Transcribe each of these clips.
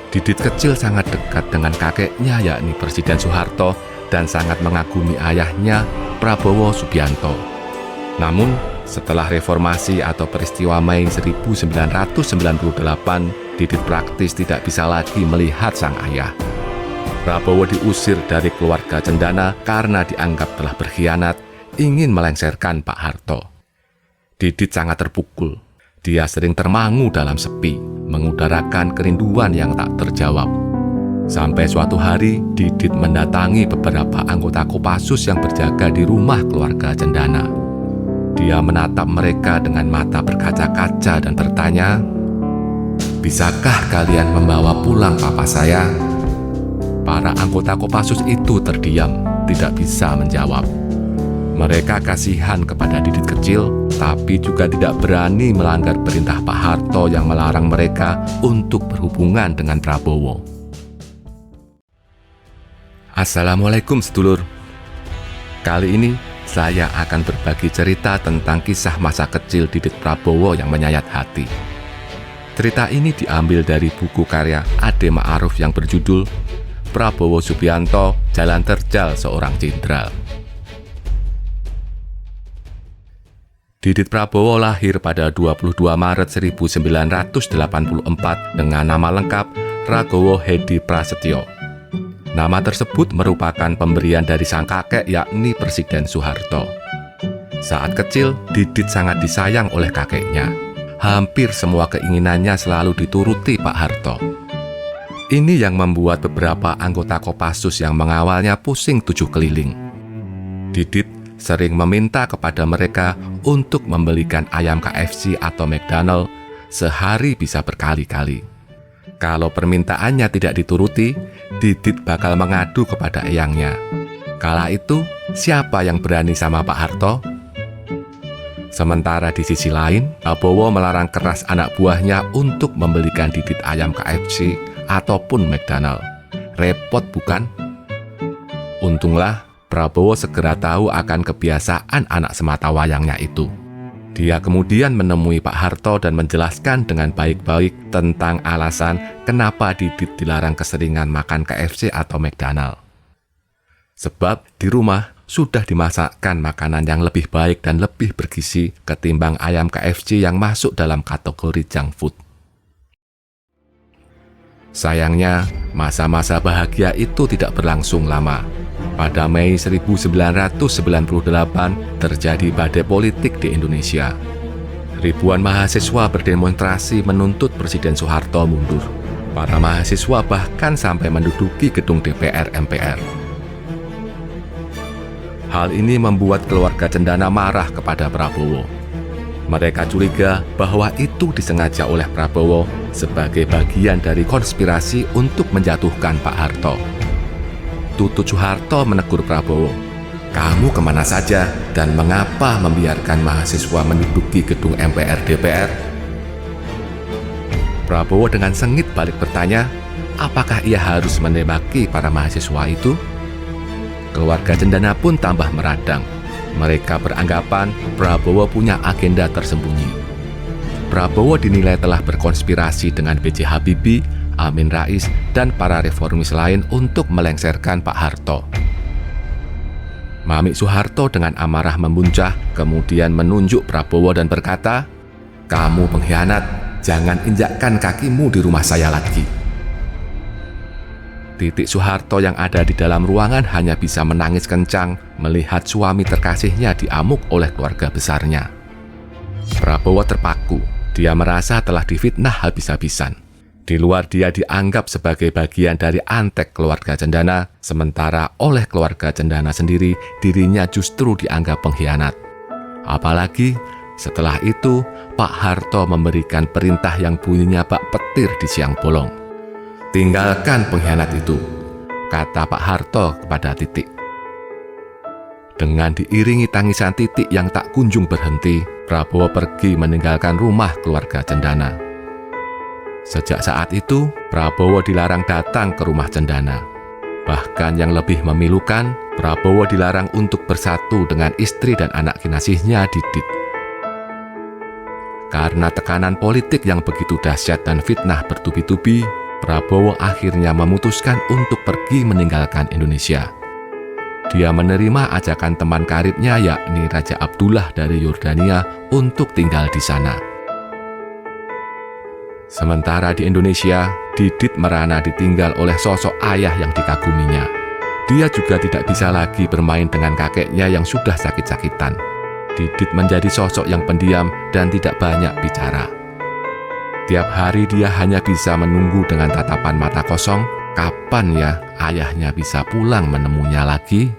Didit kecil sangat dekat dengan kakeknya yakni Presiden Soeharto dan sangat mengagumi ayahnya Prabowo Subianto. Namun, setelah reformasi atau peristiwa Mei 1998, Didit praktis tidak bisa lagi melihat sang ayah. Prabowo diusir dari keluarga Cendana karena dianggap telah berkhianat, ingin melengsarkan Pak Harto. Didit sangat terpukul. Dia sering termangu dalam sepi, mengudarakan kerinduan yang tak terjawab. Sampai suatu hari, Didit mendatangi beberapa anggota Kopassus yang berjaga di rumah keluarga Cendana. Dia menatap mereka dengan mata berkaca-kaca dan bertanya, "Bisakah kalian membawa pulang papa saya?" Para anggota Kopassus itu terdiam, tidak bisa menjawab. Mereka kasihan kepada Didit kecil, tapi juga tidak berani melanggar perintah Pak Harto yang melarang mereka untuk berhubungan dengan Prabowo. Assalamualaikum sedulur. Kali ini saya akan berbagi cerita tentang kisah masa kecil Didit Prabowo yang menyayat hati. Cerita ini diambil dari buku karya Ade Ma'aruf yang berjudul Prabowo Subianto, Jalan Terjal Seorang Jenderal. Didit Prabowo lahir pada 22 Maret 1984 dengan nama lengkap Ragowo Hedi Prasetyo. Nama tersebut merupakan pemberian dari sang kakek yakni Presiden Soeharto. Saat kecil, Didit sangat disayang oleh kakeknya. Hampir semua keinginannya selalu dituruti Pak Harto. Ini yang membuat beberapa anggota Kopassus yang mengawalnya pusing tujuh keliling. Didit sering meminta kepada mereka untuk membelikan ayam KFC atau McDonald sehari bisa berkali-kali. Kalau permintaannya tidak dituruti, Didit bakal mengadu kepada eyangnya. Kala itu, siapa yang berani sama Pak Harto? Sementara di sisi lain, Prabowo melarang keras anak buahnya untuk membelikan Didit ayam KFC ataupun McDonald. Repot bukan? Untunglah, Prabowo segera tahu akan kebiasaan anak sematawayangnya itu. Dia kemudian menemui Pak Harto dan menjelaskan dengan baik-baik tentang alasan kenapa Didit dilarang keseringan makan KFC atau McDonald. Sebab di rumah sudah dimasakkan makanan yang lebih baik dan lebih bergizi ketimbang ayam KFC yang masuk dalam kategori junk food. Sayangnya, masa-masa bahagia itu tidak berlangsung lama. Pada Mei 1998 terjadi badai politik di Indonesia. Ribuan mahasiswa berdemonstrasi menuntut Presiden Soeharto mundur. Para mahasiswa bahkan sampai menduduki gedung DPR MPR. Hal ini membuat keluarga Cendana marah kepada Prabowo. Mereka curiga bahwa itu disengaja oleh Prabowo sebagai bagian dari konspirasi untuk menjatuhkan Pak Harto. Tutut Soeharto menegur Prabowo, "Kamu kemana saja dan mengapa membiarkan mahasiswa menduduki gedung MPR DPR?" Prabowo dengan sengit balik bertanya, apakah ia harus menembaki para mahasiswa itu? Keluarga Cendana pun tambah meradang. Mereka beranggapan Prabowo punya agenda tersembunyi. Prabowo dinilai telah berkonspirasi dengan B.J. Habibie, Amin Rais, dan para reformis lain untuk melengsarkan Pak Harto. Mami Soeharto dengan amarah memuncah, kemudian menunjuk Prabowo dan berkata, "Kamu pengkhianat, jangan injakkan kakimu di rumah saya lagi." Titik Soeharto yang ada di dalam ruangan hanya bisa menangis kencang melihat suami terkasihnya diamuk oleh keluarga besarnya. Prabowo terpaku, dia merasa telah difitnah habis-habisan. Di luar dia dianggap sebagai bagian dari antek keluarga Cendana, sementara oleh keluarga Cendana sendiri dirinya justru dianggap pengkhianat. Apalagi setelah itu Pak Harto memberikan perintah yang bunyinya bak petir di siang bolong. "Tinggalkan pengkhianat itu," kata Pak Harto kepada Titik. Dengan diiringi tangisan Titik yang tak kunjung berhenti, Prabowo pergi meninggalkan rumah keluarga Cendana. Sejak saat itu, Prabowo dilarang datang ke rumah Cendana. Bahkan yang lebih memilukan, Prabowo dilarang untuk bersatu dengan istri dan anak kinasihnya Didit. Karena tekanan politik yang begitu dahsyat dan fitnah bertubi-tubi, Prabowo akhirnya memutuskan untuk pergi meninggalkan Indonesia. Dia menerima ajakan teman karibnya yakni Raja Abdullah dari Yordania untuk tinggal di sana. Sementara di Indonesia, Didit merana ditinggal oleh sosok ayah yang dikaguminya. Dia juga tidak bisa lagi bermain dengan kakeknya yang sudah sakit-sakitan. Didit menjadi sosok yang pendiam dan tidak banyak bicara. Tiap hari dia hanya bisa menunggu dengan tatapan mata kosong, kapan ya ayahnya bisa pulang menemuinya lagi?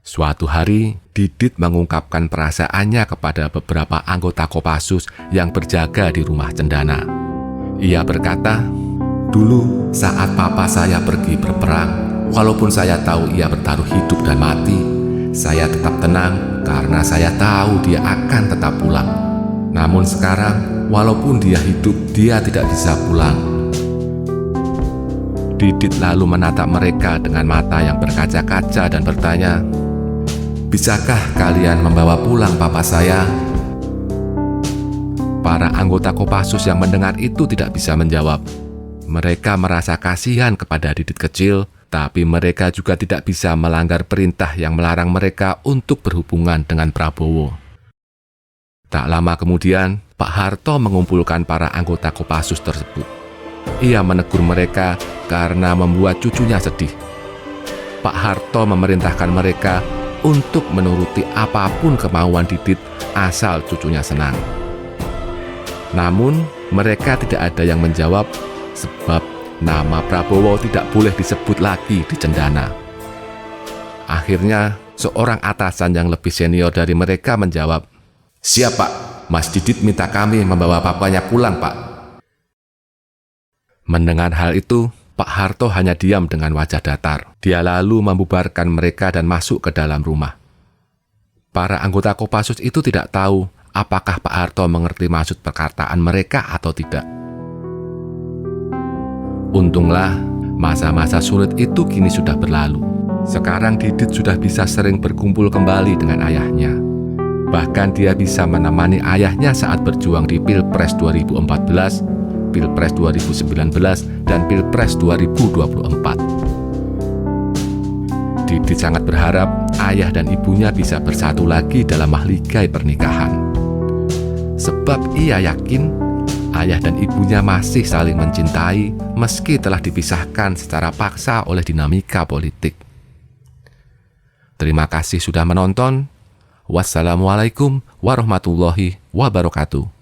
Suatu hari, Didit mengungkapkan perasaannya kepada beberapa anggota Kopassus yang berjaga di rumah Cendana. Ia berkata, "Dulu saat papa saya pergi berperang, walaupun saya tahu ia bertaruh hidup dan mati, saya tetap tenang karena saya tahu dia akan tetap pulang. Namun sekarang, walaupun dia hidup, dia tidak bisa pulang." Didit lalu menatap mereka dengan mata yang berkaca-kaca dan bertanya, "Bisakah kalian membawa pulang papa saya?" Para anggota Kopassus yang mendengar itu tidak bisa menjawab. Mereka merasa kasihan kepada Didit kecil, tapi mereka juga tidak bisa melanggar perintah yang melarang mereka untuk berhubungan dengan Prabowo. Tak lama kemudian, Pak Harto mengumpulkan para anggota Kopassus tersebut. Ia menegur mereka karena membuat cucunya sedih. Pak Harto memerintahkan mereka untuk menuruti apapun kemauan Didit asal cucunya senang. Namun, mereka tidak ada yang menjawab sebab nama Prabowo tidak boleh disebut lagi di Cendana. Akhirnya, seorang atasan yang lebih senior dari mereka menjawab, "Siap, Pak. Mas Didit minta kami membawa papanya pulang, Pak." Mendengar hal itu, Pak Harto hanya diam dengan wajah datar. Dia lalu membubarkan mereka dan masuk ke dalam rumah. Para anggota Kopassus itu tidak tahu apakah Pak Harto mengerti maksud perkataan mereka atau tidak. Untunglah, masa-masa sulit itu kini sudah berlalu. Sekarang Didit sudah bisa sering berkumpul kembali dengan ayahnya. Bahkan dia bisa menemani ayahnya saat berjuang di Pilpres 2014, Pilpres 2019, dan Pilpres 2024. Didit sangat berharap ayah dan ibunya bisa bersatu lagi dalam mahligai pernikahan. Sebab ia yakin ayah dan ibunya masih saling mencintai meski telah dipisahkan secara paksa oleh dinamika politik. Terima kasih sudah menonton. Wassalamualaikum warahmatullahi wabarakatuh.